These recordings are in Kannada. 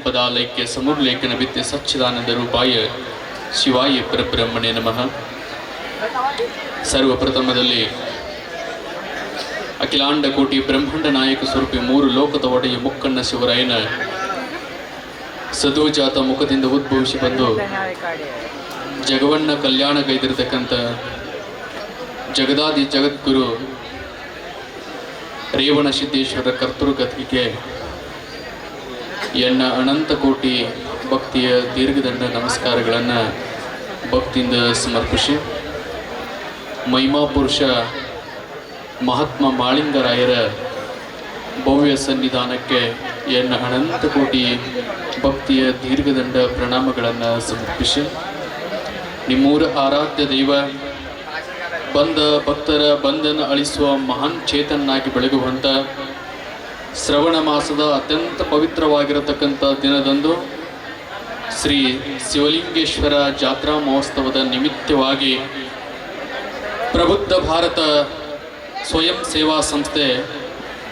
ಪದಾಲೈಕ್ಯ ಸಮುರ್ಲೇಖನ ವಿದ್ಯೆ ಸಚ್ಚಿದಾನಂದ ರೂಪಾಯ ಶಿವಾಯ ಪರಬ್ರಹ್ಮಣೇ ನಮಃ. ಸರ್ವಪ್ರಥಮದಲ್ಲಿ ಅಖಿಲಾಂಡ ಕೋಟಿ ಬ್ರಹ್ಮಾಂಡ ನಾಯಕ ಸ್ವರೂಪಿ ಮೂರು ಲೋಕದ ಒಡೆಯ ಮುಕ್ಕಣ್ಣ ಶಿವರಾಯನ ಸದೋಜಾತ ಮುಖದಿಂದ ಉದ್ಭವಿಸಿ ಬಂದು ಜಗವನ್ನ ಕಲ್ಯಾಣ ಗೈದಿರತಕ್ಕಂಥ ಜಗದಾದಿ ಜಗದ್ಗುರು ರೇವಣ ಸಿದ್ದೇಶ್ವರ ಕರ್ತೃಗತಿಗೆ ಎನ್ನ ಅನಂತ ಕೋಟಿ ಭಕ್ತಿಯ ದೀರ್ಘದಂಡ ನಮಸ್ಕಾರಗಳನ್ನು ಭಕ್ತಿಯಿಂದ ಸಮರ್ಪಿಸಿ ಮಹಿಮಾ ಪುರುಷ ಮಹಾತ್ಮ ಮಾಳಿಂಗರಾಯರ ಭವ್ಯ ಸನ್ನಿಧಾನಕ್ಕೆ ಎನ್ನ ಅನಂತ ಕೋಟಿ ಭಕ್ತಿಯ ದೀರ್ಘದಂಡ ಪ್ರಣಾಮಗಳನ್ನು ಸಮರ್ಪಿಸಿ ನಿಮ್ಮೂರ ಆರಾಧ್ಯ ದೈವ ಬಂದ ಭಕ್ತರ ಬಂಧನ ಅಳಿಸುವ ಮಹಾನ್ ಚೇತನಾಗಿ ಬೆಳಗುವಂಥ ಶ್ರವಣ ಮಾಸದ ಅತ್ಯಂತ ಪವಿತ್ರವಾಗಿರತಕ್ಕಂಥ ದಿನದಂದು ಶ್ರೀ ಶಿವಲಿಂಗೇಶ್ವರ ಜಾತ್ರಾ ಮಹೋತ್ಸವದ ನಿಮಿತ್ತವಾಗಿ ಪ್ರಬುದ್ಧ ಭಾರತ ಸ್ವಯಂ ಸೇವಾ ಸಂಸ್ಥೆ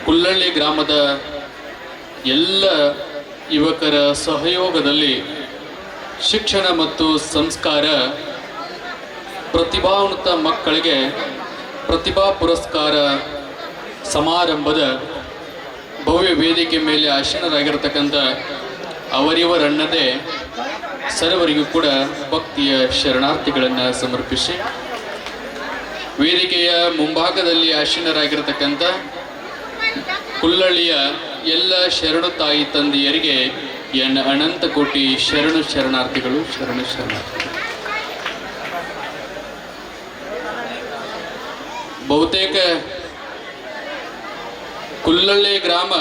ಕುಲ್ಲಳ್ಳಿ ಗ್ರಾಮದ ಎಲ್ಲ ಯುವಕರ ಸಹಯೋಗದಲ್ಲಿ ಶಿಕ್ಷಣ ಮತ್ತು ಸಂಸ್ಕಾರ ಪ್ರತಿಭಾನ್ವಿತ ಮಕ್ಕಳಿಗೆ ಪ್ರತಿಭಾ ಪುರಸ್ಕಾರ ಸಮಾರಂಭದ ಭವ್ಯ ವೇದಿಕೆ ಮೇಲೆ ಆಸೀನರಾಗಿರತಕ್ಕಂಥ ಅವರಿವರನ್ನದೇ ಸರ್ವರಿಗೂ ಕೂಡ ಭಕ್ತಿಯ ಶರಣಾರ್ಥಿಗಳನ್ನು ಸಮರ್ಪಿಸಿ ವೇದಿಕೆಯ ಮುಂಭಾಗದಲ್ಲಿ ಆಸೀನರಾಗಿರತಕ್ಕಂಥ ಕುಲ್ಲಳ್ಳಿಯ ಎಲ್ಲ ಶರಣು ತಾಯಿ ತಂದೆಯರಿಗೆ ಎನ್ನ ಅನಂತ ಕೋಟಿ ಶರಣಾರ್ಥಿಗಳು ಶರಣಾರ್ಥಿಗಳು. ಬಹುತೇಕ ಕುಲ್ಲಳ್ಳಿ ಗ್ರಾಮ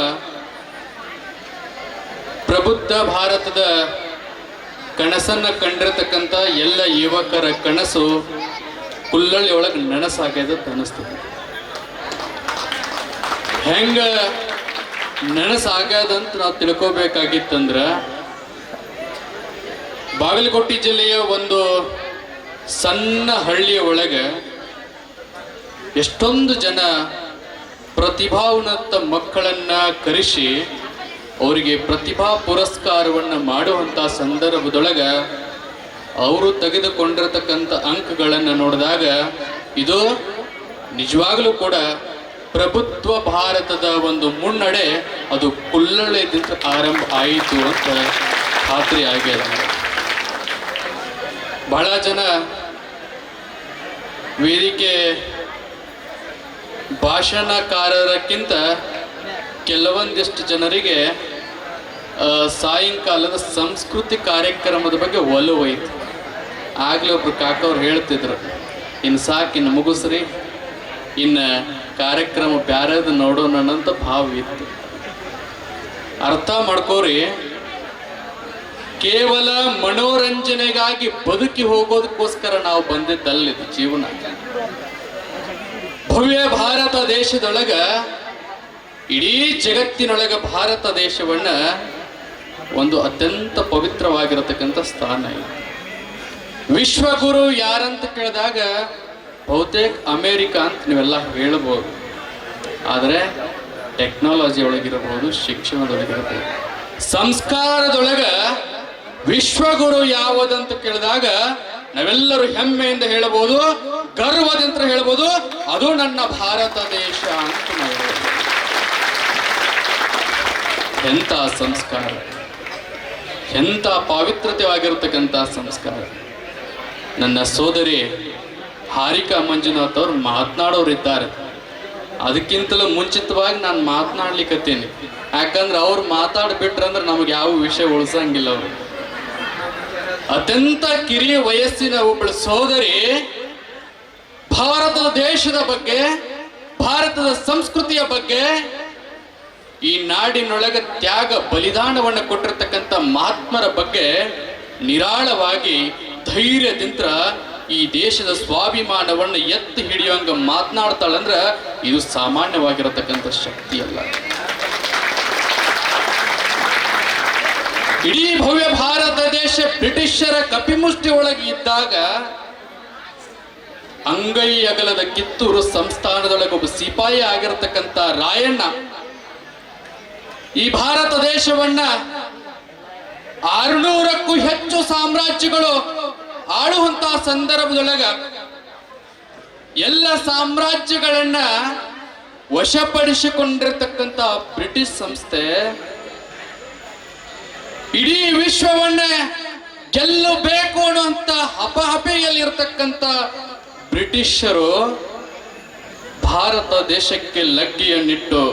ಪ್ರಬುದ್ಧ ಭಾರತದ ಕನಸನ್ನು ಕಂಡಿರತಕ್ಕಂಥ ಎಲ್ಲ ಯುವಕರ ಕನಸು ಕುಲ್ಲಳ್ಳಿ ಒಳಗೆ ನನಸಾಗ್ಯದ ಅನಿಸ್ತದೆ. ಹೆಂಗ ನನಸಾಗ್ಯದಂತ ನಾವು ತಿಳ್ಕೋಬೇಕಾಗಿತ್ತಂದ್ರ ಬಾಗಲಕೋಟೆ ಜಿಲ್ಲೆಯ ಒಂದು ಸಣ್ಣ ಹಳ್ಳಿಯ ಒಳಗೆ ಎಷ್ಟೊಂದು ಜನ ಪ್ರತಿಭಾನ್ವಿತ ಮಕ್ಕಳನ್ನ ಕರೆಸಿ ಅವರಿಗೆ ಪ್ರತಿಭಾ ಪುರಸ್ಕಾರವನ್ನು ಮಾಡುವಂಥ ಸಂದರ್ಭದೊಳಗೆ ಅವರು ತೆಗೆದುಕೊಂಡಿರತಕ್ಕಂಥ ಅಂಕಗಳನ್ನು ನೋಡಿದಾಗ ಇದು ನಿಜವಾಗಲೂ ಕೂಡ ಪ್ರಭುತ್ವ ಭಾರತದ ಒಂದು ಮುನ್ನಡೆ ಅದು ಕುಲ್ಲಳ್ಳಿಯಿಂದ ಆರಂಭ ಆಯಿತು ಅಂತ ಖಾತ್ರಿ ಆಗ್ಯದ. ಬಹಳ ಜನ ವೇದಿಕೆ ಭಾಷಣಕಾರರಕ್ಕಿಂತ ಕೆಲವೊಂದಿಷ್ಟು ಜನರಿಗೆ ಸಾಯಂಕಾಲದ ಸಂಸ್ಕೃತಿ ಕಾರ್ಯಕ್ರಮದ ಬಗ್ಗೆ ಒಲವೈತು. ಆಗಲೇ ಒಬ್ರು ಕಾಕವ್ರು ಹೇಳ್ತಿದ್ರು, ಇನ್ನು ಸಾಕಿನ್ನು ಮುಗಿಸ್ರಿ, ಇನ್ನು ಕಾರ್ಯಕ್ರಮ ಬ್ಯಾರದು ನೋಡೋಣ ಅಂತ ಭಾವ ಇತ್ತು. ಅರ್ಥ ಮಾಡ್ಕೋರಿ, ಕೇವಲ ಮನೋರಂಜನೆಗಾಗಿ ಬದುಕಿ ಹೋಗೋದಕ್ಕೋಸ್ಕರ ನಾವು ಬಂದಿದ್ದಲ್ಲಿದ್ದು ಜೀವನ. ಭವ್ಯ ಭಾರತ ದೇಶದೊಳಗ ಇಡೀ ಜಗತ್ತಿನೊಳಗ ಭಾರತ ದೇಶವನ್ನ ಒಂದು ಅತ್ಯಂತ ಪವಿತ್ರವಾಗಿರತಕ್ಕಂಥ ಸ್ಥಾನ ಇದೆ. ವಿಶ್ವಗುರು ಯಾರಂತ ಕೇಳಿದಾಗ ಬಹುತೇಕ ಅಮೇರಿಕಾ ಅಂತ ನೀವೆಲ್ಲ ಹೇಳ್ಬೋದು. ಆದರೆ ಟೆಕ್ನಾಲಜಿ ಒಳಗಿರಬಹುದು, ಶಿಕ್ಷಣದೊಳಗಿರಬಹುದು, ಸಂಸ್ಕಾರದೊಳಗ ವಿಶ್ವಗುರು ಯಾವುದಂತ ಕೇಳಿದಾಗ ನಾವೆಲ್ಲರೂ ಹೆಮ್ಮೆಯಿಂದ ಹೇಳಬಹುದು, ಗರ್ವದಿಂದ ಹೇಳಬಹುದು, ಅದು ನನ್ನ ಭಾರತ ದೇಶ ಅಂತ ನಾವು ಹೇಳ್ಬೋದು. ಎಂಥ ಸಂಸ್ಕಾರ, ಎಂಥ ಪಾವಿತ್ರತೆವಾಗಿರತಕ್ಕಂಥ ಸಂಸ್ಕಾರ. ನನ್ನ ಸೋದರಿ ಹಾರಿಕಾ ಮಂಜುನಾಥ್ ಅವ್ರು ಮಾತನಾಡೋರಿದ್ದಾರೆ. ಅದಕ್ಕಿಂತಲೂ ಮುಂಚಿತವಾಗಿ ನಾನು ಮಾತನಾಡ್ಲಿಕ್ಕತ್ತೀನಿ. ಯಾಕಂದ್ರೆ ಅವ್ರು ಮಾತಾಡ್ಬಿಟ್ರಂದ್ರೆ ನಮಗೆ ಯಾವ ವಿಷಯ ಉಳಿಸಂಗಿಲ್ಲ. ಅವರು ಅತ್ಯಂತ ಕಿರಿಯ ವಯಸ್ಸಿನ ಒಬ್ಬಳು ಸೋದರಿ ಭಾರತದ ದೇಶದ ಬಗ್ಗೆ, ಭಾರತದ ಸಂಸ್ಕೃತಿಯ ಬಗ್ಗೆ, ಈ ನಾಡಿನೊಳಗೆ ತ್ಯಾಗ ಬಲಿದಾನವನ್ನು ಕೊಟ್ಟಿರ್ತಕ್ಕಂಥ ಮಹಾತ್ಮರ ಬಗ್ಗೆ ನಿರಾಳವಾಗಿ ಧೈರ್ಯದಿಂದ ಈ ದೇಶದ ಸ್ವಾಭಿಮಾನವನ್ನು ಎತ್ತಿ ಹಿಡಿಯುವಂಗ ಮಾತನಾಡ್ತಾಳಂದ್ರ ಇದು ಸಾಮಾನ್ಯವಾಗಿರತಕ್ಕಂಥ ಶಕ್ತಿ ಅಲ್ಲ. ಇಡೀ ಭವ್ಯ ಭಾರತ ದೇಶ ಬ್ರಿಟಿಷರ ಕಪಿಮುಷ್ಟಿ ಒಳಗೆ ಇದ್ದಾಗ ಅಂಗೈ ಅಗಲದ ಕಿತ್ತೂರು ಸಂಸ್ಥಾನದೊಳಗೆ ಒಬ್ಬ ಸಿಪಾಯಿ ಆಗಿರತಕ್ಕಂಥ ರಾಯಣ್ಣ ಈ ಭಾರತ ದೇಶವನ್ನ 600ಕ್ಕೂ ಹೆಚ್ಚು ಸಾಮ್ರಾಜ್ಯಗಳು ಆಳುವಂತಹ ಸಂದರ್ಭದೊಳಗ ಎಲ್ಲ ಸಾಮ್ರಾಜ್ಯಗಳನ್ನ ವಶಪಡಿಸಿಕೊಂಡಿರ್ತಕ್ಕಂಥ ಬ್ರಿಟಿಷ್ ಸಂಸ್ಥೆ ಇಡೀ ವಿಶ್ವವನ್ನ ಗೆಲ್ಲಬೇಕು ಅನ್ನುವಂತ ಹಪಹಪೆಯಲ್ಲಿರ್ತಕ್ಕಂಥ ಬ್ರಿಟಿಷರು ಭಾರತ ದೇಶಕ್ಕೆ ಲಗ್ಗಿಯನ್ನಿಟ್ಟು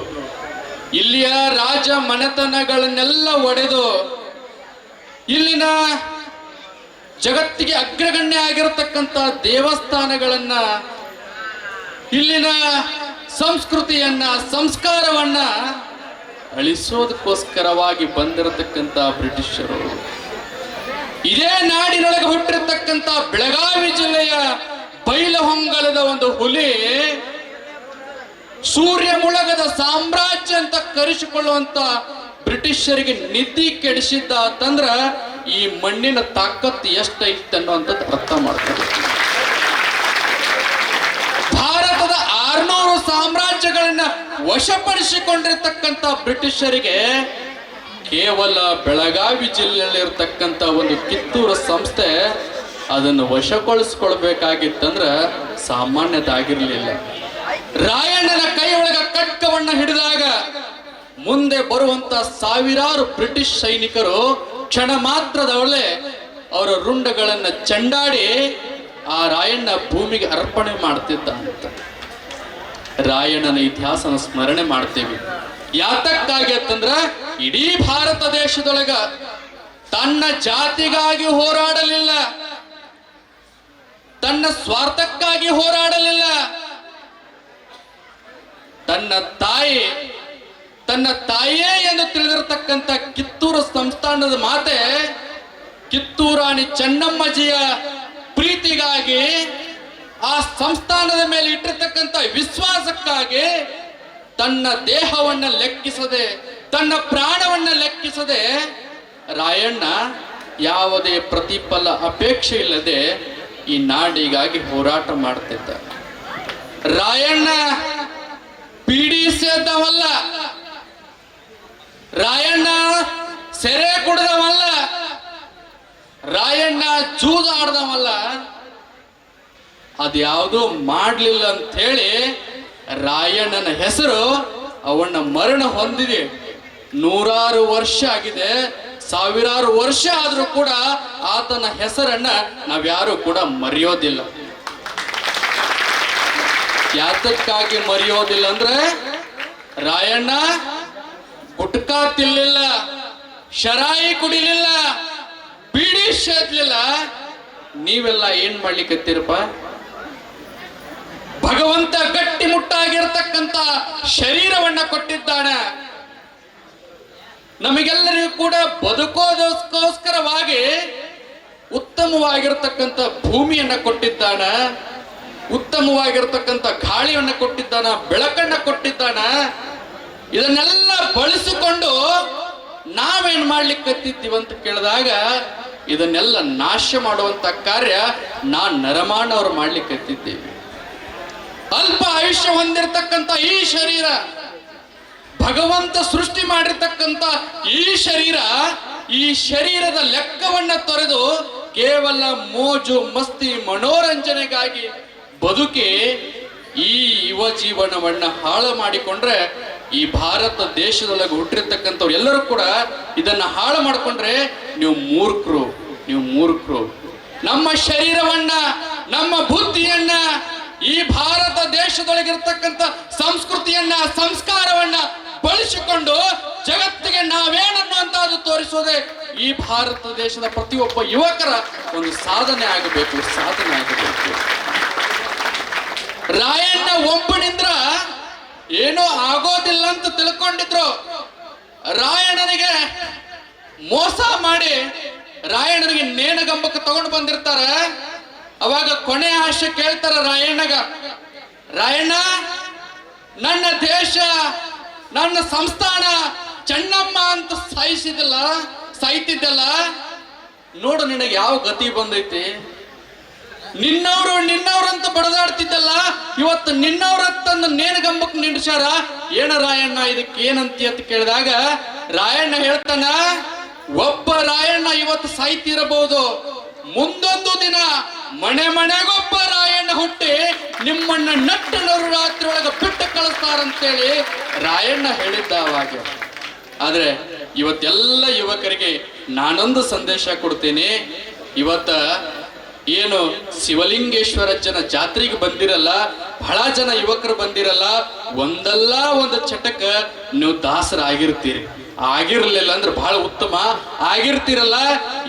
ಇಲ್ಲಿಯ ರಾಜ ಮನೆತನಗಳನ್ನೆಲ್ಲ ಒಡೆದು ಇಲ್ಲಿನ ಜಗತ್ತಿಗೆ ಅಗ್ರಗಣ್ಯ ಆಗಿರತಕ್ಕಂಥ ದೇವಸ್ಥಾನಗಳನ್ನ, ಇಲ್ಲಿನ ಸಂಸ್ಕೃತಿಯನ್ನ, ಸಂಸ್ಕಾರವನ್ನ ಅಳಿಸೋದಕ್ಕೋಸ್ಕರವಾಗಿ ಬಂದಿರತಕ್ಕಂಥ ಬ್ರಿಟಿಷರು ಇದೇ ನಾಡಿನೊಳಗೆ ಹುಟ್ಟಿರ್ತಕ್ಕಂಥ ಬೆಳಗಾವಿ ಜಿಲ್ಲೆಯ ಬೈಲಹೊಂಗಲದ ಒಂದು ಹುಲಿ ಸೂರ್ಯ ಮುಳಗದ ಸಾಮ್ರಾಜ್ಯ ಅಂತ ಕರೆಸಿಕೊಳ್ಳುವಂತ ಬ್ರಿಟಿಷರಿಗೆ ನಿಧಿ ಕೆಡಿಸಿದ್ದ ಅಂತಂದ್ರ ಈ ಮಣ್ಣಿನ ತಾಕತ್ತು ಎಷ್ಟೈತೆ ಅನ್ನುವಂಥದ್ದು ಅರ್ಥ ಮಾಡ್ತಾರೆ. ಭಾರತದ 600 ಸಾಮ್ರಾಜ್ಯಗಳನ್ನ ವಶಪಡಿಸಿಕೊಂಡಿರ್ತಕ್ಕಂಥ ಬ್ರಿಟಿಷರಿಗೆ ಕೇವಲ ಬೆಳಗಾವಿ ಜಿಲ್ಲೆಯಲ್ಲಿರ್ತಕ್ಕಂಥ ಒಂದು ಕಿತ್ತೂರು ಸಂಸ್ಥೆ ಅದನ್ನು ವಶಗೊಳಿಸ್ಕೊಳ್ಬೇಕಾಗಿತ್ತಂದ್ರ ಸಾಮಾನ್ಯದಾಗಿರ್ಲಿಲ್ಲ. ರಾಯಣ್ಣನ ಕೈ ಒಳಗ ಖಡ್ಗವನ್ನ ಹಿಡಿದಾಗ ಮುಂದೆ ಬರುವಂತ ಸಾವಿರಾರು ಬ್ರಿಟಿಷ್ ಸೈನಿಕರು ಕ್ಷಣ ಮಾತ್ರದವಳೆ ಅವರ ರುಂಡಗಳನ್ನ ಚೆಂಡಾಡಿ ಆ ರಾಯಣ್ಣ ಭೂಮಿಗೆ ಅರ್ಪಣೆ ಮಾಡ್ತಿದ್ದ ಅಂತ ರಾಯಣ್ಣನ ಇತಿಹಾಸನ ಸ್ಮರಣೆ ಮಾಡ್ತೇವೆ. ಯಾತಕ್ಕಾಗಿ ಅಂತಂದ್ರ ಇಡೀ ಭಾರತ ದೇಶದೊಳಗ ತನ್ನ ಜಾತಿಗಾಗಿ ಹೋರಾಡಲಿಲ್ಲ, ತನ್ನ ಸ್ವಾರ್ಥಕ್ಕಾಗಿ ಹೋರಾಡಲಿಲ್ಲ, ತನ್ನ ತಾಯಿಯೇ ಎಂದು ತಿಳಿದಿರತಕ್ಕಂಥ ಕಿತ್ತೂರು ಸಂಸ್ಥಾನದ ಮಾತೆ ಕಿತ್ತೂರಾಣಿ ಚೆನ್ನಮ್ಮಜಿಯ ಪ್ರೀತಿಗಾಗಿ, ಆ ಸಂಸ್ಥಾನದ ಮೇಲೆ ಇಟ್ಟಿರ್ತಕ್ಕಂಥ ವಿಶ್ವಾಸಕ್ಕಾಗಿ ತನ್ನ ದೇಹವನ್ನ ಲೆಕ್ಕಿಸದೆ, ತನ್ನ ಪ್ರಾಣವನ್ನ ಲೆಕ್ಕಿಸದೆ ರಾಯಣ್ಣ ಯಾವುದೇ ಪ್ರತಿಫಲ ಅಪೇಕ್ಷೆ ಇಲ್ಲದೆ ಈ ನಾಡಿಗಾಗಿ ಹೋರಾಟ ಮಾಡ್ತಿದ್ದ. ರಾಯಣ್ಣ ಪೀಡಿಸಿದವಲ್ಲ, ರಾಯಣ್ಣ ಸೆರೆ ಕುಡಿದವಲ್ಲ, ರಾಯಣ್ಣ ಜೂಜಾಡ್ದವಲ್ಲ, ಅದ್ಯಾವುದೂ ಮಾಡ್ಲಿಲ್ಲ ಅಂತ ಹೇಳಿ ರಾಯಣ್ಣನ ಹೆಸರು ಅವನ್ನ ಮರಣ ಹೊಂದಿದೆ. 100 ವರ್ಷ ಆಗಿದೆ, ಸಾವಿರಾರು ವರ್ಷ ಆದ್ರೂ ಕೂಡ ಆತನ ಹೆಸರನ್ನ ನಾವ್ಯಾರು ಕೂಡ ಮರೆಯೋದಿಲ್ಲ. ಯಾತಕ್ಕಾಗಿ ಮರೆಯೋದಿಲ್ಲ ಅಂದ್ರೆ ರಾಯಣ್ಣ ಗುಟ್ಕಾ ತಿನ್ನಲಿಲ್ಲ, ಶರಾಯಿ ಕುಡಿಲಿಲ್ಲ, ಬೀಡಿ ಸೇದ್ಲಿಲ್ಲ. ನೀವೆಲ್ಲ ಏನ್ ಮಾಡ್ಲಿಕ್ಕತ್ತೀರಪ್ಪ? ಭಗವಂತ ಗಟ್ಟಿ ಮುಟ್ಟಾಗಿರ್ತಕ್ಕಂಥ ಶರೀರವನ್ನ ಕೊಟ್ಟಿದ್ದಾನೆ, ನಮಗೆಲ್ಲರಿಗೂ ಕೂಡ ಬದುಕೋದಕ್ಕೋಸ್ಕರವಾಗಿ ಉತ್ತಮವಾಗಿರ್ತಕ್ಕಂಥ ಭೂಮಿಯನ್ನ ಕೊಟ್ಟಿದ್ದಾನ, ಉತ್ತಮವಾಗಿರ್ತಕ್ಕಂಥ ಗಾಳಿಯನ್ನ ಕೊಟ್ಟಿದ್ದಾನ, ಬೆಳಕನ್ನ ಕೊಟ್ಟಿದ್ದಾನ. ಇದನ್ನೆಲ್ಲ ಬಳಸಿಕೊಂಡು ನಾವೇನ್ ಮಾಡ್ಲಿಕ್ಕತ್ತಿದ್ದೀವಿ ಅಂತ ಕೇಳಿದಾಗ ಇದನ್ನೆಲ್ಲ ನಾಶ ಮಾಡುವಂತ ಕಾರ್ಯ ನರಮಾನವರು ಮಾಡ್ಲಿಕ್ಕತ್ತಿದ್ದೀವಿ. ಅಲ್ಪ ಆಯುಷ್ಯ ಹೊಂದಿರತಕ್ಕಂಥ ಈ ಶರೀರ, ಭಗವಂತ ಸೃಷ್ಟಿ ಮಾಡಿರ್ತಕ್ಕಂಥ ಈ ಶರೀರದ ಲೆಕ್ಕವನ್ನ ತೊರೆದು ಕೇವಲ ಮೋಜು ಮಸ್ತಿ ಮನೋರಂಜನೆಗಾಗಿ ಬದುಕಿ ಈ ಯುವ ಜೀವನವನ್ನ ಹಾಳು ಮಾಡಿಕೊಂಡ್ರೆ, ಈ ಭಾರತ ದೇಶದೊಳಗೆ ಹುಟ್ಟಿರ್ತಕ್ಕಂಥವ್ರು ಎಲ್ಲರೂ ಕೂಡ ಇದನ್ನ ಹಾಳು ಮಾಡಿಕೊಂಡ್ರೆ ನೀವು ಮೂರ್ಖರು. ನಮ್ಮ ಶರೀರವನ್ನ, ನಮ್ಮ ಬುದ್ಧಿಯನ್ನ, ಈ ಭಾರತ ದೇಶದೊಳಗಿರ್ತಕ್ಕಂಥ ಸಂಸ್ಕೃತಿಯನ್ನ, ಸಂಸ್ಕಾರವನ್ನ ಬಳಸಿಕೊಂಡು ಜಗತ್ತಿಗೆ ನಾವೇನನ್ನುವಂತಹದ್ದು ತೋರಿಸೋದೆ ಈ ಭಾರತ ದೇಶದ ಪ್ರತಿಯೊಬ್ಬ ಯುವಕರ ಒಂದು ಸಾಧನೆ ಆಗಬೇಕು. ರಾಯಣ್ಣ ಒಬ್ಬನಿಂದ ಏನೋ ಆಗೋದಿಲ್ಲ ಅಂತ ತಿಳ್ಕೊಂಡಿದ್ರು. ರಾಯಣ್ಣನಿಗೆ ಮೋಸ ಮಾಡಿ ರಾಯಣ್ಣನಿಗೆ ನೇಣಗಂಬಕ್ಕೆ ತಗೊಂಡು ಬಂದಿರ್ತಾರ. ಅವಾಗ ಕೊನೆ ಆಶೆ ಕೇಳ್ತಾರ ರಾಯಣ್ಣ, ನನ್ನ ದೇಶ, ನನ್ನ ಸಂಸ್ಥಾನ ಚೆನ್ನಮ್ಮ ಅಂತ ಸಾಯ್ತಿದ್ದಲ್ಲ, ನೋಡು ನಿನಗೆ ಯಾವ ಗತಿ ಬಂದೈತಿ. ನಿನ್ನವರು ಅಂತ ಬಡದಾಡ್ತಿದ್ದಲ್ಲ, ಇವತ್ತು ನಿನ್ನವ್ರ ತಂದು ನೇಣಗಂಬಕ್ಕೆ ನಿಂಡ್ಸಾರ. ಏನ ರಾಯಣ್ಣ ಇದಕ್ಕೆ ಏನಂತಿ ಅಂತ ಕೇಳಿದಾಗ ರಾಯಣ್ಣ ಹೇಳ್ತಾನ, ಒಬ್ಬ ರಾಯಣ್ಣ ಇವತ್ತು ಸಾಯ್ತಿರಬಹುದು, ಮುಂದೊಂದು ದಿನ ಮನೆ ಮನೆಗೊಬ್ಬ ರಾಯಣ್ಣ ಹುಟ್ಟಿ ನಿಮ್ಮನ್ನ ನಟ್ಟು ರಾತ್ರಿ ಒಳಗೆ ಬಿಟ್ಟು ಕಳಿಸ್ತಾರಂತೇಳಿ ರಾಯಣ್ಣ ಹೇಳಿದ್ದ ಅವಾಗ. ಆದ್ರೆ ಇವತ್ತೆಲ್ಲ ಯುವಕರಿಗೆ ನಾನೊಂದು ಸಂದೇಶ ಕೊಡ್ತೀನಿ. ಇವತ್ತ ಏನು ಶಿವಲಿಂಗೇಶ್ವರಜ್ಜನ ಜಾತ್ರೆಗೆ ಬಂದಿರಲ್ಲ, ಬಹಳ ಜನ ಯುವಕರು ಬಂದಿರಲ್ಲ, ಒಂದಲ್ಲ ಒಂದು ಚಟಕ ನೀವು ದಾಸರಾಗಿರ್ತೀರಿ. ಆಗಿರ್ಲಿಲ್ಲ ಅಂದ್ರೆ ಬಹಳ ಉತ್ತಮ. ಆಗಿರ್ತಿರಲ್ಲ,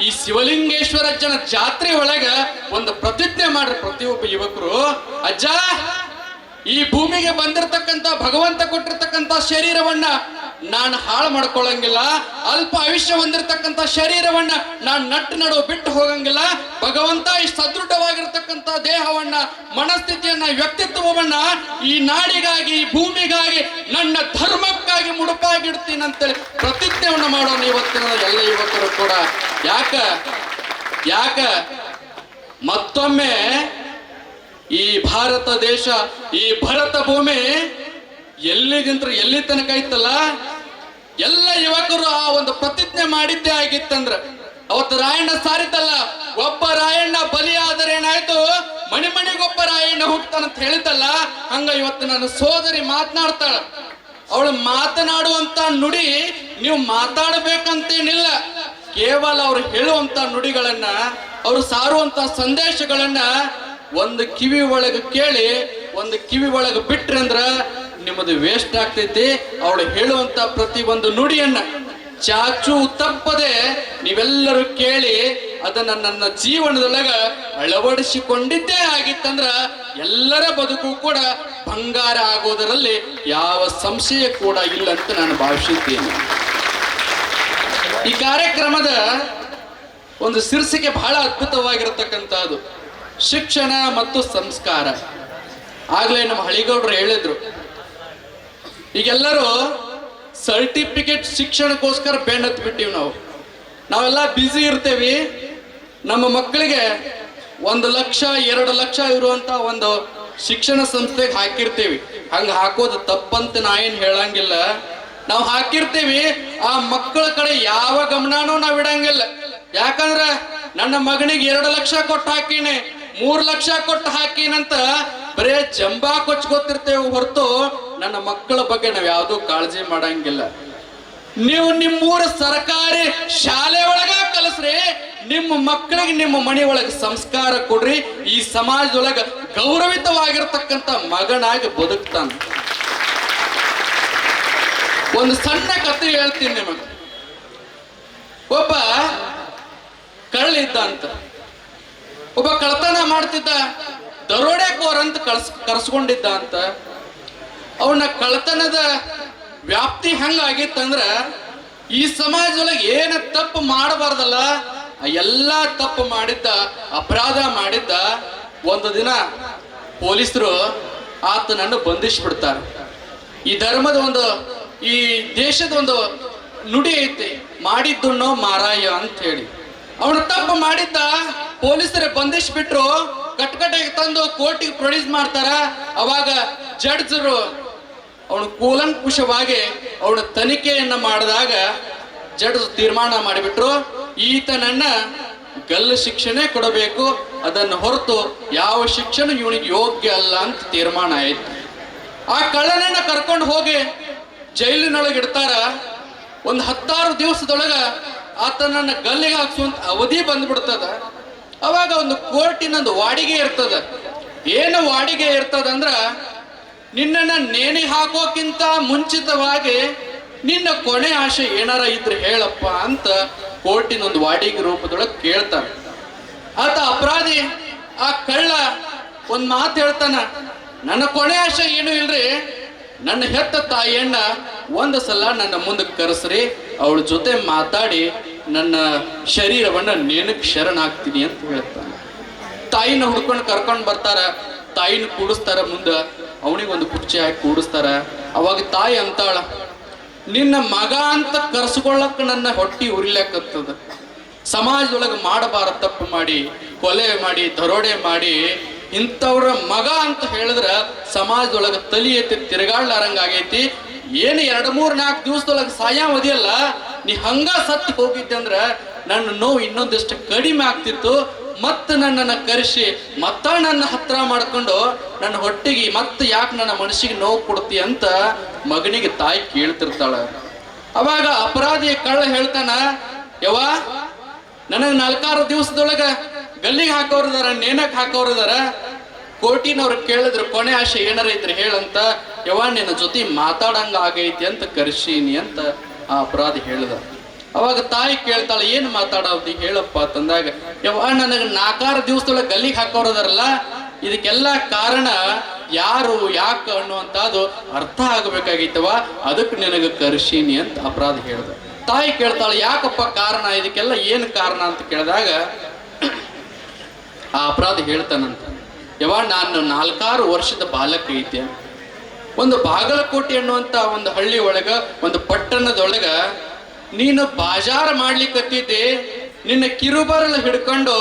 ಈ ಶಿವಲಿಂಗೇಶ್ವರಜ್ಜನ ಜಾತ್ರೆ ಒಳಗ ಒಂದು ಪ್ರತಿಜ್ಞೆ ಮಾಡ್ರಿ ಪ್ರತಿಯೊಬ್ಬ ಯುವಕರು. ಅಜ್ಜ, ಈ ಭೂಮಿಗೆ ಬಂದಿರತಕ್ಕಂತ ಭಗವಂತ ಕೊಟ್ಟಿರ್ತಕ್ಕಂತ ಶರೀರವನ್ನ ನಾನು ಹಾಳು ಮಾಡ್ಕೊಳ್ಳಂಗಿಲ್ಲ, ಅಲ್ಪ ಆಯುಷ್ಯ ಹೊಂದಿರತಕ್ಕಂತ ಶರೀರವನ್ನ ನಾನು ನಟ್ಟು ನಡುವ ಬಿಟ್ಟು ಹೋಗಂಗಿಲ್ಲ. ಭಗವಂತ ಈ ಸದೃಢವಾಗಿರ್ತಕ್ಕಂತ ದೇಹವನ್ನ, ಮನಸ್ಥಿತಿಯನ್ನ, ವ್ಯಕ್ತಿತ್ವವನ್ನ ಈ ನಾಡಿಗಾಗಿ, ಈ ಭೂಮಿಗಾಗಿ, ನನ್ನ ಧರ್ಮಕ್ಕಾಗಿ ಮುಡುಪಾಗಿಡ್ತೀನಿ ಅಂತೇಳಿ ಪ್ರತಿಜ್ಞೆಯನ್ನ ಮಾಡೋಣ ಇವತ್ತಿನ ಎಲ್ಲ ಯುವಕರು ಕೂಡ. ಯಾಕ ಮತ್ತೊಮ್ಮೆ ಈ ಭಾರತ ದೇಶ, ಈ ಭರತ ಭೂಮಿ ಎಲ್ಲಿಗಿಂತ ಎಲ್ಲಿ ತನಕ ಐತಲ್ಲ, ಎಲ್ಲ ಯುವಕರು ಆ ಒಂದು ಪ್ರತಿಜ್ಞೆ ಮಾಡಿದ್ದೇ ಆಗಿತ್ತಂದ್ರ ಅವತ್ತು ರಾಯಣ್ಣ ಸಾರಿತಲ್ಲ, ಒಬ್ಬ ರಾಯಣ್ಣ ಬಲಿಯಾದರೆ ಏನಾಯ್ತು, ಮನೆ ಮನೆಗೊಬ್ಬ ರಾಯಣ್ಣ ಹುಟ್ಟತಾನಂತ ಹೇಳಿದ್ದಲ್ಲ, ಹಂಗ ಇವತ್ತು ನನ್ನ ಸೋದರಿ ಮಾತನಾಡ್ತಾಳ. ಅವಳು ಮಾತನಾಡುವಂತ ನುಡಿ ನೀವು ಮಾತಾಡಬೇಕಂತೇನಿಲ್ಲ, ಕೇವಲ ಅವ್ರು ಹೇಳುವಂತ ನುಡಿಗಳನ್ನ, ಅವ್ರು ಸಾರುವಂತ ಸಂದೇಶಗಳನ್ನ ಒಂದು ಕಿವಿ ಒಳಗೆ ಕೇಳಿ ಒಂದು ಕಿವಿ ಒಳಗೆ ಬಿಟ್ರಿ ಅಂದ್ರ ನಿಮ್ಮದು ವೇಸ್ಟ್ ಆಗ್ತೈತಿ. ಅವಳು ಹೇಳುವಂತ ಪ್ರತಿ ಒಂದು ನುಡಿಯನ್ನ ಚಾಚು ತಪ್ಪದೆ ನೀವೆಲ್ಲರೂ ಕೇಳಿ ಅದನ್ನ ನನ್ನ ಜೀವನದೊಳಗ ಅಳವಡಿಸಿಕೊಂಡಿದ್ದೇ ಆಗಿತ್ತಂದ್ರ ಎಲ್ಲರ ಬದುಕು ಕೂಡ ಬಂಗಾರ ಆಗೋದರಲ್ಲಿ ಯಾವ ಸಂಶಯ ಕೂಡ ಇಲ್ಲ ಅಂತ ನಾನು ಭಾವಿಸಿದ್ದೇನೆ. ಈ ಕಾರ್ಯಕ್ರಮದ ಒಂದು ಶೀರ್ಷಿಕೆ ಬಹಳ ಅದ್ಭುತವಾಗಿರತಕ್ಕಂಥದ್ದು, ಶಿಕ್ಷಣ ಮತ್ತು ಸಂಸ್ಕಾರ. ಆಗ್ಲೇ ನಮ್ಮ ಹಳಿಗೌಡರು ಹೇಳಿದ್ರು, ಈಗೆಲ್ಲರೂ ಸರ್ಟಿಫಿಕೇಟ್ ಶಿಕ್ಷಣಕ್ಕೋಸ್ಕರ ಬೆನ್ನತ್ತು ಬಿಟ್ಟಿವಿ. ನಾವೆಲ್ಲ ಬ್ಯುಸಿ ಇರ್ತೇವಿ. ನಮ್ಮ ಮಕ್ಕಳಿಗೆ 1 ಲಕ್ಷ 2 ಲಕ್ಷ ಇರುವಂತ ಒಂದು ಶಿಕ್ಷಣ ಸಂಸ್ಥೆಗೆ ಹಾಕಿರ್ತೀವಿ. ಹಂಗ ಹಾಕೋದು ತಪ್ಪಂತ ನಾ ಏನ್ ಹೇಳಂಗಿಲ್ಲ. ನಾವು ಹಾಕಿರ್ತೀವಿ, ಆ ಮಕ್ಕಳ ಕಡೆ ಯಾವ ಗಮನನೂ ನಾವ್ ಇಡಂಗಿಲ್ಲ. ಯಾಕಂದ್ರ ನನ್ನ ಮಗನಿಗೆ 2 ಲಕ್ಷ ಕೊಟ್ಟು ಹಾಕಿನಿ, 3 ಲಕ್ಷ ಕೊಟ್ಟು ಹಾಕಿನಂತ ಬರೇ ಜಂಬಾ ಕೊಚ್ಕೋತಿರ್ತೇವೆ ಹೊರತು ನನ್ನ ಮಕ್ಕಳ ಬಗ್ಗೆ ನಾವ್ ಯಾವ್ದು ಕಾಳಜಿ ಮಾಡಂಗಿಲ್ಲ. ನೀವು ನಿಮ್ಮೂರ ಸರ್ಕಾರಿ ಶಾಲೆ ಒಳಗ ಕಲಿಸ್ರಿ, ನಿಮ್ಮ ಮಕ್ಕಳಿಗೆ ನಿಮ್ಮ ಮನೆ ಒಳಗೆ ಸಂಸ್ಕಾರ ಕೊಡ್ರಿ. ಈ ಸಮಾಜದೊಳಗ ಗೌರವಿತವಾಗಿರ್ತಕ್ಕಂಥ ಮಗನಾಗಿ ಬದುಕ್ತಾನ. ಒಂದು ಸಣ್ಣ ಕಥೆ ಹೇಳ್ತೀನಿ ನಿಮಗೆ. ಒಬ್ಬ ಕಳ್ಳಿದ್ದ ಅಂತ, ಒಬ್ಬ ಕಳ್ತನ ಮಾಡ್ತಿದ್ದ, ದರೋಡೆಕೋರ್ ಅಂತ ಕರ್ಸ್ಕೊಂಡಿದ್ದ ಅಂತ. ಅವನ ಕಳ್ತನದ ವ್ಯಾಪ್ತಿ ಹಂಗಾಗಿತ್ತಂದ್ರ ಈ ಸಮಾಜದೊಳಗೆ ಏನ ತಪ್ಪು ಮಾಡಬಾರ್ದಲ್ಲ, ಎಲ್ಲಾ ತಪ್ಪು ಮಾಡಿದ್ದ, ಅಪರಾಧ ಮಾಡಿದ್ದ. ಒಂದು ದಿನ ಪೊಲೀಸರು ಆತನನ್ನು ಬಂಧಿಸ್ಬಿಡ್ತಾರೆ. ಈ ಧರ್ಮದ ಒಂದು, ಈ ದೇಶದ ಒಂದು ನುಡಿ ಐತಿ, ಮಾಡಿದ್ದುಣ್ಣೋ ಮಾರಾಯ ಅಂತ ಹೇಳಿ. ಅವನು ತಪ್ಪು ಮಾಡಿದ್ದ, ಪೊಲೀಸರೇ ಬಂಧಿಸ್ಬಿಟ್ರು, ಕಟ್ಕಟೆಗೆ ತಂದು ಕೋರ್ಟಿಗೆ ಪ್ರೊಡ್ಯೂಸ್ ಮಾಡ್ತಾರ. ಅವಾಗ ಜಡ್ಜರು ಅವನು ಕೂಲಂಕುಷವಾಗಿ ಅವನ ತನಿಖೆಯನ್ನ ಮಾಡಿದಾಗ ಜಡ್ಜ್ ತೀರ್ಮಾನ ಮಾಡಿಬಿಟ್ರು, ಈತನನ್ನ ಗಲ್ಲು ಶಿಕ್ಷಣೆ ಕೊಡಬೇಕು, ಅದನ್ನು ಹೊರತು ಯಾವ ಶಿಕ್ಷಣ ಇವನಿಗೆ ಯೋಗ್ಯ ಅಲ್ಲ ಅಂತ ತೀರ್ಮಾನ ಆಯ್ತು. ಆ ಕಳ್ಳನನ್ನ ಕರ್ಕೊಂಡು ಹೋಗಿ ಜೈಲಿನೊಳಗೆ ಇಡ್ತಾರ. ಒಂದು 16 ದಿವಸದೊಳಗ ಆತನನ್ನ ಗಲ್ಲಿಗೆ ಹಾಕ್ಸುವಂತ ಅವಧಿ ಬಂದ್ಬಿಡ್ತದ. ಅವಾಗ ಒಂದು ಕೋರ್ಟಿನೊಂದು ವಾಡಿಗೆ ಇರ್ತದ. ಏನು ವಾಡಿಗೆ ಇರ್ತದಂದ್ರ, ನಿನ್ನನ್ನ ನೇಣಿ ಹಾಕೋಕ್ಕಿಂತ ಮುಂಚಿತವಾಗಿ ನಿನ್ನ ಕೊನೆ ಆಶೆ ಏನಾರ ಇದ್ರೆ ಹೇಳಪ್ಪ ಅಂತ ಕೋರ್ಟಿನೊಂದು ವಾಡಿಗೆ ರೂಪದೊಳಗೆ ಕೇಳ್ತಾನೆ. ಆತ ಅಪರಾಧಿ, ಆ ಕಳ್ಳ ಒಂದ್ ಮಾತು ಹೇಳ್ತಾನ, ನನ್ನ ಕೊನೆ ಆಶೆ ಏನು ಇಲ್ರಿ, ನನ್ನ ಹೆತ್ತ ತಾಯಿಯನ್ನ ಒಂದು ಸಲ ನನ್ನ ಮುಂದಕ್ಕೆ ಕರೆಸ್ರಿ, ಅವಳ ಜೊತೆ ಮಾತಾಡಿ ನನ್ನ ಶರೀರವನ್ನ ನೇಣಕ್ಕೆ ಶರಣಾಗ್ತೀನಿ ಅಂತ ಹೇಳ್ತಾನೆ. ತಾಯಿನ ಹುಡ್ಕೊಂಡು ಕರ್ಕೊಂಡು ಬರ್ತಾರ, ತಾಯಿನ ಕೂಡಿಸ್ತಾರ ಮುಂದ, ಅವನಿಗೊಂದು ಕುರ್ಚಿ ಹಾಕಿ ಕೂಡಿಸ್ತಾರ. ಅವಾಗ ತಾಯಿ ಅಂತಾಳ, ನಿನ್ನ ಮಗ ಅಂತ ಕರ್ಸ್ಕೊಳ್ಳಕ್ ನನ್ನ ಹೊಟ್ಟಿ ಉರಿಲಕ್ಕತ್ತದ. ಸಮಾಜದೊಳಗೆ ಮಾಡಬಾರ ತಪ್ಪು ಮಾಡಿ, ಕೊಲೆ ಮಾಡಿ, ದರೋಡೆ ಮಾಡಿ, ಇಂಥವ್ರ ಮಗ ಅಂತ ಹೇಳಿದ್ರ ಸಮಾಜದೊಳಗೆ ತಲಿ ಎತ್ತಿ ತಿರುಗಾಡ್ಲಾರಂಗ ಆಗೈತಿ. ಏನು 2, 3, 4 ದಿವಸದೊಳಗೆ ಸಾಯಾವಧಿಯಲ್ಲ, ನೀ ಹಂಗ ಸತ್ತು ಹೋಗಿದ್ದೆ ಅಂದ್ರ ನನ್ನ ನೋವು ಇನ್ನೊಂದಿಷ್ಟು ಕಡಿಮೆ ಆಗ್ತಿತ್ತು. ಮತ್ತೆ ನನ್ನನ್ನು ಕರೆಸಿ ನನ್ನ ಹತ್ರ ಮಾಡ್ಕೊಂಡು ನನ್ನ ಹೊಟ್ಟಿಗೆ ಮತ್ತೆ ಯಾಕೆ ನನ್ನ ಮನಸ್ಸಿಗೆ ನೋವು ಕೊಡ್ತಿ ಅಂತ ಮಗನಿಗೆ ತಾಯಿ ಕೇಳ್ತಿರ್ತಾಳ. ಅವಾಗ ಅಪರಾಧಿ ಕಳ್ಳ ಹೇಳ್ತಾನ, ಯವ್ವ ನನಗೆ 4-6 ದಿವಸದೊಳಗ ಗಲ್ಲಿಗೆ ಹಾಕೋರ್ದಾರ, ನೇಣಕ್ ಹಾಕೋರ್ದಾರ, ಕೋಟಿನವ್ರು ಕೇಳಿದ್ರು ಕೊನೆ ಆಶೆ ಏನಾರ ಇದ್ರೆ ಹೇಳಂತ, ಯವ್ವ ನಿನ್ನ ಜೊತೆ ಮಾತಾಡಂಗ ಆಗೈತಿ ಅಂತ ಕರ್ಸೀನಿ ಅಂತ ಆ ಅಪರಾಧಿ ಹೇಳ್ದ. ಅವಾಗ ತಾಯಿ ಕೇಳ್ತಾಳೆ, ಏನು ಮಾತಾಡೋದಿ ಹೇಳಪ್ಪ ತಂದಾಗ, ಯವ್ವ ನನಗೆ 4-6 ದಿವಸದೊಳಗೆ ಗಲ್ಲಿಗೆ ಹಾಕೋರದಾರಲ್ಲ, ಇದಕ್ಕೆಲ್ಲ ಕಾರಣ ಯಾರು ಯಾಕ ಅನ್ನುವಂಥದ್ದು ಅರ್ಥ ಆಗಬೇಕಾಗಿತ್ತವ, ಅದಕ್ಕೆ ನಿನಗೆ ಕರ್ಸೀನಿ ಅಂತ ಅಪರಾಧಿ ಹೇಳ್ದ. ತಾಯಿ ಕೇಳ್ತಾಳೆ, ಯಾಕಪ್ಪ ಕಾರಣ, ಇದಕ್ಕೆಲ್ಲ ಏನು ಕಾರಣ ಅಂತ ಕೇಳಿದಾಗ ಆ ಅಪರಾಧಿ ಹೇಳ್ತಾನಂತ, ಯವ್ವ ನಾನು 4-6 ವರ್ಷದ ಬಾಲಕ ಐತೆ. ಒಂದು ಬಾಗಲಕೋಟೆ ಅನ್ನುವಂತ ಒಂದು ಹಳ್ಳಿ ಒಳಗ, ಒಂದು ಪಟ್ಟಣದೊಳಗ ನೀನು ಬಾಜಾರ್ ಮಾಡ್ಲಿಕ್ಕತ್ತಿದ್ದೆ. ನಿನ್ನ ಕಿರುಬರಲು ಹಿಡ್ಕೊಂಡು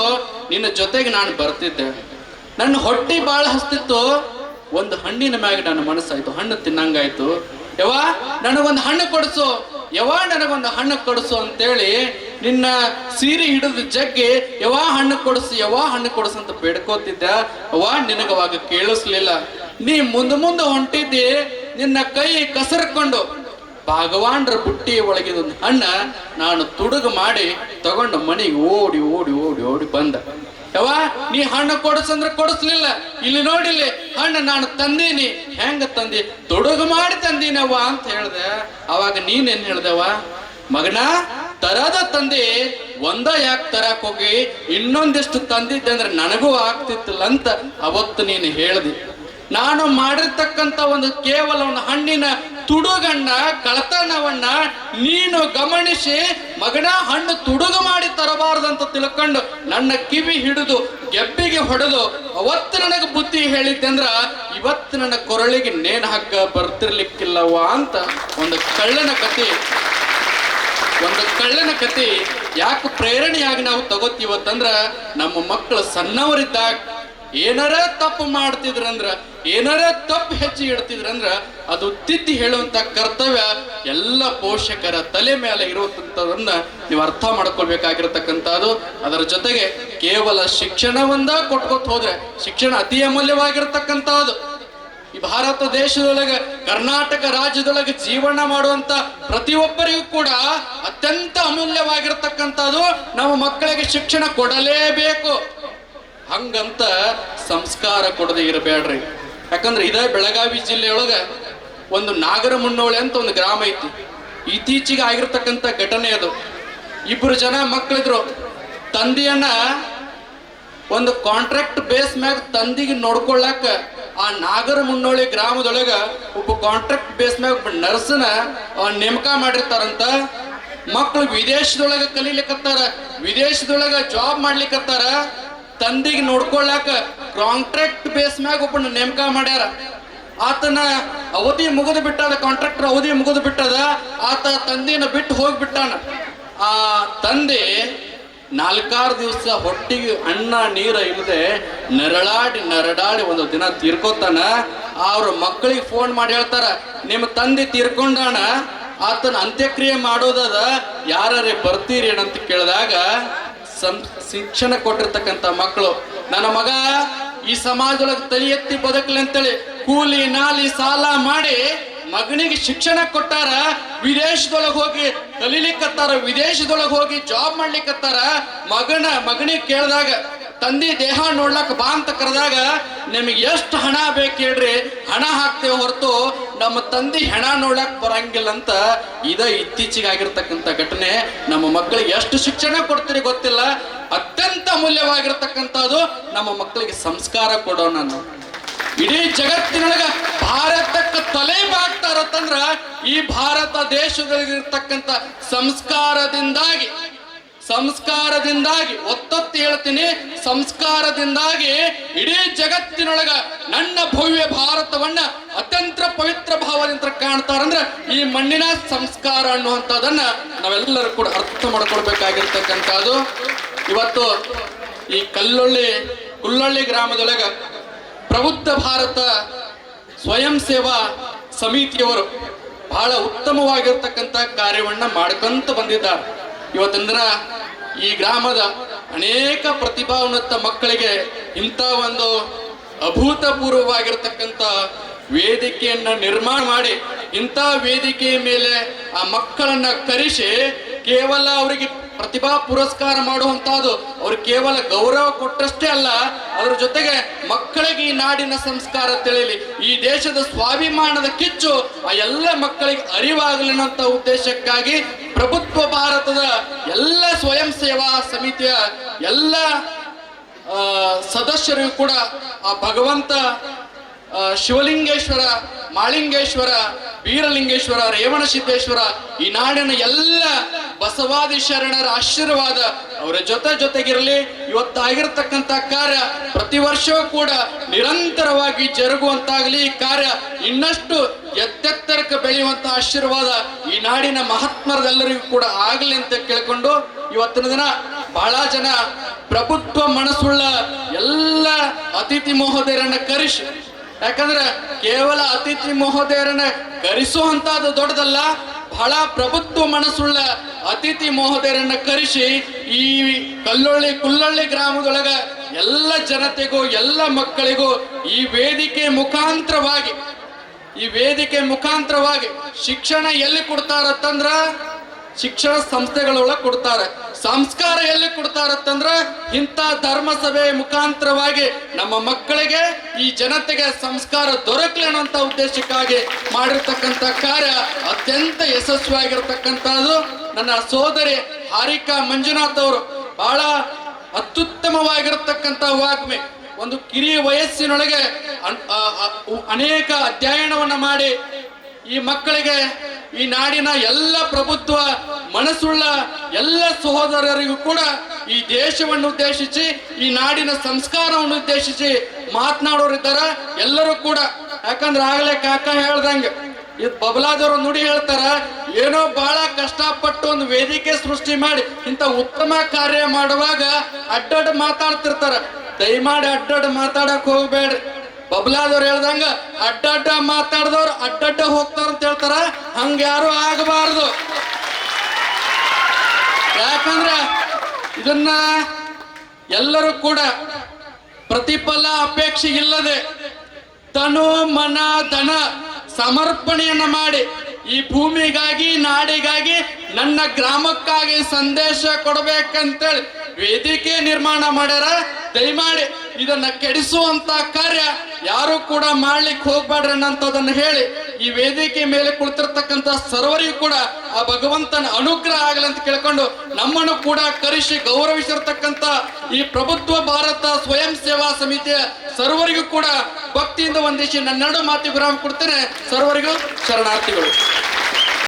ನಿನ್ನ ಜೊತೆಗೆ ನಾನು ಬರ್ತಿದ್ದೆ. ನನ್ನ ಹೊಟ್ಟೆ ಬಾಳ ಹಸ್ತಿತ್ತು. ಒಂದು ಹಣ್ಣಿನ ಮ್ಯಾಗ ನನ್ನ ಮನಸ್ಸಾಯ್ತು, ಹಣ್ಣು ತಿನ್ನಂಗಾಯ್ತು. ಯವ್ವ ನನಗೊಂದು ಹಣ್ಣು ಕೊಡಿಸು, ಯವ್ವ ನನಗೊಂದು ಹಣ್ಣು ಕೊಡಿಸು ಅಂತೇಳಿ ನಿನ್ನ ಸೀರೆ ಹಿಡಿದು ಜಗ್ಗಿ ಯವ್ವ ಹಣ್ಣು ಕೊಡಿಸು, ಯವ್ವ ಹಣ್ಣು ಕೊಡಿಸು ಅಂತ ಬೇಡ್ಕೋತಿದ್ದೆ. ಅವ್ವ ನಿನಗವಾಗ ಕೇಳಿಸ್ಲಿಲ್ಲ. ನೀ ಮುಂದೆ ಹೊಂಟಿದ್ದಿ, ನಿನ್ನ ಕೈ ಕಸರ್ಕೊಂಡು ಭಗವಾನ್ರ ಬುಟ್ಟಿ ಒಳಗಿದೊಂದು ಹಣ್ಣ ನಾನು ತುಡುಗು ಮಾಡಿ ತಗೊಂಡು ಮನೆಗೆ ಓಡಿ ಓಡಿ ಓಡಿ ಓಡಿ ಬಂದ. ಯವ್ವ ನೀ ಹಣ್ಣು ಕೊಡಿಸಂದ್ರೆ ಕೊಡಿಸ್ಲಿಲ್ಲ, ಇಲ್ಲಿ ನೋಡಿಲ್ಲಿ ಹಣ್ಣು ನಾನು ತಂದೀನಿ. ಹೆಂಗ ತಂದಿ? ತುಡುಗು ಮಾಡಿ ತಂದೀನವ್ವ ಅಂತ ಹೇಳ್ದೆ. ಅವಾಗ ನೀನೇನ್ ಹೇಳ್ದವ, ಮಗನ ತರದ ತಂದೆ ಒಂದ ಯಾಕೆ ತರಕ್ ಹೋಗಿ ಇನ್ನೊಂದಿಷ್ಟು ತಂದಿದ್ದೆ ಅಂದ್ರೆ ನನಗೂ ಆಗ್ತಿತ್ತಿಲ್ಲ ಅಂತ ಅವತ್ತು ನೀನು ಹೇಳ್ದಿ. ನಾನು ಮಾಡಿರ್ತಕ್ಕಂಥ ಒಂದು ಕೇವಲ ಒಂದು ಹಣ್ಣಿನ ತುಡುಗಣ್ಣ ಕಳತನವನ್ನ ನೀನು ಗಮನಿಸಿ ಮಗನ ಹಣ್ಣು ತುಡುಗು ಮಾಡಿ ತರಬಾರ್ದಂತ ತಿಳ್ಕೊಂಡು ನನ್ನ ಕಿವಿ ಹಿಡಿದು ಗೆಬ್ಬಿಗೆ ಹೊಡೆದು ಅವತ್ತು ನನಗೆ ಬುದ್ಧಿ ಹೇಳಿದ್ದೆ ಅಂದ್ರ ಇವತ್ತು ನನ್ನ ಕೊರಳಿಗೆ ನೇಣು ಹಗ್ಗ ಬರ್ತಿರ್ಲಿಕ್ಕಿಲ್ಲವ ಅಂತ ಒಂದು ಕಳ್ಳನ ಕತೆ ಯಾಕೆ ಪ್ರೇರಣೆಯಾಗಿ ನಾವು ತಗೋತೀವತ್ತಂದ್ರ ನಮ್ಮ ಮಕ್ಕಳು ಸಣ್ಣವರಿದ್ದಾಗ ಏನಾರ ತಪ್ಪು ಮಾಡ್ತಿದ್ರಂದ್ರ, ಏನಾರ ತಪ್ಪು ಹೆಚ್ಚಿ ಇಡ್ತಿದ್ರಂದ್ರ ಅದು ತಿದ್ದಿ ಹೇಳುವಂತ ಕರ್ತವ್ಯ ಎಲ್ಲ ಪೋಷಕರ ತಲೆ ಮೇಲೆ ಇರುವಂತದನ್ನ ನೀವು ಅರ್ಥ ಮಾಡ್ಕೊಳ್ಬೇಕಾಗಿರತಕ್ಕಂಥದ್ದು. ಅದರ ಜೊತೆಗೆ ಕೇವಲ ಶಿಕ್ಷಣವೊಂದ ಕೊಟ್ಕೊತ ಹೋದ್ರೆ ಶಿಕ್ಷಣ ಅತಿ ಅಮೂಲ್ಯವಾಗಿರತಕ್ಕಂಥದ್ದು. ಈ ಭಾರತ ದೇಶದೊಳಗೆ ಕರ್ನಾಟಕ ರಾಜ್ಯದೊಳಗೆ ಜೀವನ ಮಾಡುವಂತ ಪ್ರತಿಯೊಬ್ಬರಿಗೂ ಕೂಡ ಅತ್ಯಂತ ಅಮೂಲ್ಯವಾಗಿರತಕ್ಕಂಥದ್ದು. ನಮ್ಮ ಮಕ್ಕಳಿಗೆ ಶಿಕ್ಷಣ ಕೊಡಲೇಬೇಕು. ಹಂಗಂತ ಸಂಸ್ಕಾರ ಕೊಡದೆ ಇರಬೇಡ್ರಿ. ಯಾಕಂದ್ರೆ ಇದೇ ಬೆಳಗಾವಿ ಜಿಲ್ಲೆಯೊಳಗ ಒಂದು ನಾಗರಮುನ್ನೋಳೆ ಅಂತ ಒಂದು ಗ್ರಾಮ ಐತಿ. ಇತ್ತೀಚೆಗೆ ಆಗಿರ್ತಕ್ಕಂಥ ಘಟನೆ ಅದು. 2 ಜನ ಮಕ್ಕಳಿದ್ರು. ತಂದೆಯನ್ನ ಒಂದು ಕಾಂಟ್ರಾಕ್ಟ್ ಬೇಸ್ ಮ್ಯಾಗ ತಂದಿಗೆ ನೋಡ್ಕೊಳ್ಳಾಕ ಆ ನಾಗರಮುನ್ನೋಳಿ ಗ್ರಾಮದೊಳಗ ಒಬ್ಬ ಕಾಂಟ್ರಾಕ್ಟ್ ಬೇಸ್ ಮ್ಯಾಗ ಒಬ್ಬ ನರ್ಸನ ನೇಮಕ ಮಾಡಿರ್ತಾರಂತ. ಮಕ್ಕಳು ವಿದೇಶದೊಳಗ ಕಲೀಲಿಕ್ಕತ್ತಾರ, ವಿದೇಶದೊಳಗ ಜಾಬ್ ಮಾಡ್ಲಿಕ್ಕತ್ತಾರ. ತಂದಿಗೆ ನೋಡ್ಕೊಳ್ಳಾಕ ಕಾಂಟ್ರಾಕ್ಟ್ ಬೇಸ್ ಮ್ಯಾಗ ಒಬ್ಬನ ನೇಮಕ ಮಾಡ್ಯಾರ. ಆತನ ಅವಧಿ ಮುಗಿದು ಬಿಟ್ಟದ, ಕಾಂಟ್ರಾಕ್ಟರ್ ಅವಧಿ ಮುಗಿದು ಬಿಟ್ಟದ. ಆತ ತಂದೆನ ಬಿಟ್ಟು ಹೋಗ್ಬಿಟ್ಟಾನ. ಆ ತಂದೆ 4-6 ದಿವಸ ಹೊಟ್ಟಿಗೆ ಅನ್ನ ನೀರ ಇಲ್ಲದೆ ನರಳಾಡಿ ಒಂದು ದಿನ ತೀರ್ಕೋತಾನ. ಅವ್ರ ಮಕ್ಕಳಿಗೆ ಫೋನ್ ಮಾಡಿ ಹೇಳ್ತಾರ, ನಿಮ್ಮ ತಂದೆ ತೀರ್ಕೊಂಡಾನ, ಆತನ ಅಂತ್ಯಕ್ರಿಯೆ ಮಾಡೋದದ, ಯಾರೇ ಬರ್ತೀರಿ ಅಂತ ಕೇಳಿದಾಗ ಶಿಕ್ಷಣ ಕೊಟ್ಟಿರ್ತಕ್ಕಂಥ ಮಕ್ಕಳು, ನನ್ನ ಮಗ ಈ ಸಮಾಜದೊಳಗೆ ತಲೆ ಎತ್ತಿ ಬದುಕಲಿ ಅಂತೇಳಿ ಕೂಲಿ ನಾಲಿ ಸಾಲ ಮಾಡಿ ಮಗನಿಗೆ ಶಿಕ್ಷಣ ಕೊಟ್ಟಾರ. ವಿದೇಶದೊಳಗೆ ಹೋಗಿ ಕಲೀಲಿಕ್ಕತ್ತಾರ, ವಿದೇಶದೊಳಗೆ ಹೋಗಿ ಜಾಬ್ ಮಾಡ್ಲಿಕ್ಕತ್ತಾರ. ಮಗನಿಗೆ ಕೇಳಿದಾಗ ತಂದೆ ದೇಹ ನೋಡ್ಲಕ್ ಬಾ ಅಂತ ಕರೆದಾಗ ನಿಮಗೆ ಎಷ್ಟು ಹಣ ಬೇಕು ಹೇಳ್ರಿ, ಹಣ ಹಾಕ್ತೇವೆ ಹೊರತು ನಮ್ಮ ತಂದೆ ಹೆಣ ನೋಡ್ಲಕ್ ಬರಂಗಿಲ್ಲ ಅಂತ. ಇತ್ತೀಚೆಗೆ ಆಗಿರ್ತಕ್ಕಂಥ ಘಟನೆ. ನಮ್ಮ ಮಕ್ಕಳಿಗೆ ಎಷ್ಟು ಶಿಕ್ಷಣ ಕೊಡ್ತೀರಿ ಗೊತ್ತಿಲ್ಲ. ಅತ್ಯಂತ ಅಮೂಲ್ಯವಾಗಿರ್ತಕ್ಕಂಥದ್ದು ನಮ್ಮ ಮಕ್ಕಳಿಗೆ ಸಂಸ್ಕಾರ ಕೊಡೋಣ. ಇಡೀ ಜಗತ್ತಿನೊಳಗ ಭಾರತಕ್ಕೆ ತಲೆ ಬಾಗ್ತಾರತ್ತಂದ್ರ ಈ ಭಾರತ ದೇಶದಲ್ಲಿರ್ತಕ್ಕಂಥ ಸಂಸ್ಕಾರದಿಂದಾಗಿ ಒತ್ತೊತ್ತಿ ಹೇಳ್ತೀನಿ, ಸಂಸ್ಕಾರದಿಂದಾಗಿ ಇಡೀ ಜಗತ್ತಿನೊಳಗ ನನ್ನ ಭವ್ಯ ಭಾರತವನ್ನ ಅತ್ಯಂತ ಪವಿತ್ರ ಭಾವದಿಂದ ಕಾಣ್ತಾರಂದ್ರೆ ಈ ಮಣ್ಣಿನ ಸಂಸ್ಕಾರ ಅನ್ನುವಂಥದ್ದನ್ನ ನಾವೆಲ್ಲರೂ ಕೂಡ ಅರ್ಥ ಮಾಡ್ಕೊಳ್ಬೇಕಾಗಿರ್ತಕ್ಕಂಥದ್ದು. ಇವತ್ತು ಈ ಕುಲ್ಲೊಳ್ಳಿ ಗ್ರಾಮದೊಳಗ ಪ್ರಬುದ್ಧ ಭಾರತ ಸ್ವಯಂ ಸೇವಾ ಸಮಿತಿಯವರು ಬಹಳ ಉತ್ತಮವಾಗಿರ್ತಕ್ಕಂಥ ಕಾರ್ಯವನ್ನ ಮಾಡ್ಕೊಂತ ಬಂದಿದ್ದಾರೆ. ಇವತ್ತಿನ ದಿನ ಈ ಗ್ರಾಮದ ಅನೇಕ ಪ್ರತಿಭಾನ್ವಿತ ಮಕ್ಕಳಿಗೆ ಇಂಥ ಒಂದು ಅಭೂತಪೂರ್ವವಾಗಿರ್ತಕ್ಕಂಥ ವೇದಿಕೆಯನ್ನ ನಿರ್ಮಾಣ ಮಾಡಿ ಇಂಥ ವೇದಿಕೆಯ ಮೇಲೆ ಆ ಮಕ್ಕಳನ್ನ ಕರೆಸಿ ಕೇವಲ ಅವರಿಗೆ ಪ್ರತಿಭಾ ಪುರಸ್ಕಾರ ಮಾಡುವಂತಹದ್ದು ಅವ್ರಿಗೆ ಕೇವಲ ಗೌರವ ಕೊಟ್ಟಷ್ಟೇ ಅಲ್ಲ, ಅದರ ಜೊತೆಗೆ ಮಕ್ಕಳಿಗೆ ಈ ನಾಡಿನ ಸಂಸ್ಕಾರ ತಿಳಿಯಲಿ, ಈ ದೇಶದ ಸ್ವಾಭಿಮಾನದ ಕಿಚ್ಚು ಆ ಎಲ್ಲ ಮಕ್ಕಳಿಗೆ ಅರಿವಾಗಲಿ ಅನ್ನೋ ಉದ್ದೇಶಕ್ಕಾಗಿ ಪ್ರಭುತ್ವ ಭಾರತದ ಎಲ್ಲ ಸ್ವಯಂ ಸೇವಾ ಸಮಿತಿಯ ಎಲ್ಲ ಸದಸ್ಯರಿಗೂ ಕೂಡ ಆ ಭಗವಂತ ಶಿವಲಿಂಗೇಶ್ವರ, ಮಾಳಿಂಗೇಶ್ವರ, ಬೀರಲಿಂಗೇಶ್ವರ, ರೇವಣಸಿದ್ದೇಶ್ವರ ಈ ನಾಡಿನ ಎಲ್ಲ ಬಸವಾದಿ ಶರಣರ ಆಶೀರ್ವಾದ ಅವರ ಜೊತೆಗಿರಲಿ. ಇವತ್ತಾಗಿರ್ತಕ್ಕಂಥ ಕಾರ್ಯ ಪ್ರತಿ ವರ್ಷವೂ ಕೂಡ ನಿರಂತರವಾಗಿ ಜರುಗುವಂತಾಗಲಿ, ಈ ಕಾರ್ಯ ಇನ್ನಷ್ಟು ಎತ್ತೆತ್ತರಕ್ಕೆ ಬೆಳೆಯುವಂತ ಆಶೀರ್ವಾದ ಈ ನಾಡಿನ ಮಹಾತ್ಮರೆಲ್ಲರಿಗೂ ಕೂಡ ಆಗಲಿ ಅಂತ ಕೇಳ್ಕೊಂಡು ಇವತ್ತಿನ ದಿನ ಬಹಳ ಜನ ಪ್ರಭುತ್ವ ಮನಸ್ಸುಳ್ಳ ಎಲ್ಲ ಅತಿಥಿ ಮಹೋದಯರನ್ನ ಕರೆಸಿ, ಯಾಕಂದ್ರೆ ಕೇವಲ ಅತಿಥಿ ಮಹೋದಯರನ್ನ ಕರೆಸುವಂತದ್ದು ದೊಡ್ಡದಲ್ಲ, ಬಹಳ ಪ್ರಭುತ್ವ ಮನಸ್ಸುಳ್ಳ ಅತಿಥಿ ಮಹೋದಯರನ್ನ ಕರೆಸಿ ಈ ಕುಲ್ಲಳ್ಳಿ ಗ್ರಾಮದೊಳಗ ಎಲ್ಲ ಜನತೆಗೂ ಎಲ್ಲ ಮಕ್ಕಳಿಗೂ ಈ ವೇದಿಕೆ ಮುಖಾಂತರವಾಗಿ ಶಿಕ್ಷಣ ಎಲ್ಲಿ ಕೊಡ್ತಾರತ್ತಂದ್ರ ಶಿಕ್ಷಣ ಸಂಸ್ಥೆಗಳೊಳಗೆ ಕೊಡ್ತಾರೆ, ಸಂಸ್ಕಾರ ಎಲ್ಲಿ ಕೊಡ್ತಾರತ್ತಂದ್ರ ಇಂಥ ಧರ್ಮಸಭೆ ಮುಖಾಂತರವಾಗಿ ನಮ್ಮ ಮಕ್ಕಳಿಗೆ ಈ ಜನತೆಗೆ ಸಂಸ್ಕಾರ ದೊರಕಲಿ ಅನ್ನುವಂತ ಉದ್ದೇಶಕ್ಕಾಗಿ ಮಾಡಿರ್ತಕ್ಕಂಥ ಕಾರ್ಯ ಅತ್ಯಂತ ಯಶಸ್ವಿಯಾಗಿರ್ತಕ್ಕಂಥದ್ದು. ನನ್ನ ಸೋದರಿ ಹಾರಿಕಾ ಮಂಜುನಾಥ್ ಅವರು ಬಹಳ ಅತ್ಯುತ್ತಮವಾಗಿರ್ತಕ್ಕಂಥ ವಾಗ್ಮಿ, ಒಂದು ಕಿರಿಯ ವಯಸ್ಸಿನೊಳಗೆ ಅನೇಕ ಅಧ್ಯಯನವನ್ನ ಮಾಡಿ ಈ ಮಕ್ಕಳಿಗೆ ಈ ನಾಡಿನ ಎಲ್ಲ ಪ್ರಭುತ್ವ ಮನಸ್ಸುಳ್ಳ ಎಲ್ಲ ಸಹೋದರರಿಗೂ ಕೂಡ ಈ ದೇಶವನ್ನು ಉದ್ದೇಶಿಸಿ ಈ ನಾಡಿನ ಸಂಸ್ಕಾರವನ್ನು ಉದ್ದೇಶಿಸಿ ಮಾತನಾಡೋರಿದ್ದಾರೆ ಎಲ್ಲರೂ ಕೂಡ. ಯಾಕಂದ್ರೆ ಆಗ್ಲೇ ಕಾಕ ಹೇಳ್ದಂಗೆ ಇದು ಬಬಲಾದವರು ನುಡಿ ಹೇಳ್ತಾರ, ಏನೋ ಬಹಳ ಕಷ್ಟಪಟ್ಟು ಒಂದು ವೇದಿಕೆ ಸೃಷ್ಟಿ ಮಾಡಿ ಇಂಥ ಉತ್ತಮ ಕಾರ್ಯ ಮಾಡುವಾಗ ಅಡ್ಡಡ್ಡ ಮಾತಾಡ್ತಿರ್ತಾರ. ದಯಮಾಡಿ ಅಡ್ಡಡ್ಡ ಮಾತಾಡಕ್ ಹೋಗ್ಬೇಡ್ರಿ. ಬಬಲಾದವ್ರು ಹೇಳ್ದಂಗ ಅಡ್ಡಡ್ಡ ಮಾತಾಡ್ದವ್ರು ಅಡ್ಡಡ್ಡ ಹೋಗ್ತಾರ ಅಂತ ಹೇಳ್ತಾರ, ಹಂಗ ಯಾರು ಆಗಬಾರ್ದು. ಯಾಕಂದ್ರ ಇದನ್ನ ಎಲ್ಲರೂ ಕೂಡ ಪ್ರತಿಫಲ ಅಪೇಕ್ಷೆ ಇಲ್ಲದೆ ತನು ಮನ ಧನ ಸಮರ್ಪಣೆಯನ್ನ ಮಾಡಿ ಈ ಭೂಮಿಗಾಗಿ ನಾಡಿಗಾಗಿ ನನ್ನ ಗ್ರಾಮಕ್ಕಾಗಿ ಸಂದೇಶ ಕೊಡ್ಬೇಕಂತೇಳಿ ವೇದಿಕೆ ನಿರ್ಮಾಣ ಮಾಡ್ಯಾರ. ದಯಮಾಡಿ ಇದನ್ನ ಕೆಡಿಸುವಂತ ಕಾರ್ಯ ಯಾರು ಕೂಡ ಮಾಡ್ಲಿಕ್ಕೆ ಹೋಗ್ಬೇಡ್ರಿ ಅನ್ನೋದನ್ನ ಹೇಳಿ ಈ ವೇದಿಕೆ ಮೇಲೆ ಕುಳಿತಿರ್ತಕ್ಕಂಥ ಸರ್ವರಿಗೂ ಕೂಡ ಆ ಭಗವಂತನ ಅನುಗ್ರಹ ಆಗಲಿ ಅಂತ ಕೇಳ್ಕೊಂಡು ನಮ್ಮನ್ನು ಕೂಡ ಕರೆಸಿ ಗೌರವಿಸಿರ್ತಕ್ಕಂಥ ಈ ಪ್ರಭುತ್ವ ಭಾರತ ಸ್ವಯಂ ಸೇವಾ ಸಮಿತಿಯ ಸರ್ವರಿಗೂ ಕೂಡ ಭಕ್ತಿಯಿಂದ ವಂದಿಸಿ ನನ್ನೆರಡು ಮಾತಿ ವಿರಾಮ ಕೊಡ್ತೇನೆ. ಸರ್ವರಿಗೂ ಶರಣಾರ್ಥಿಗಳು.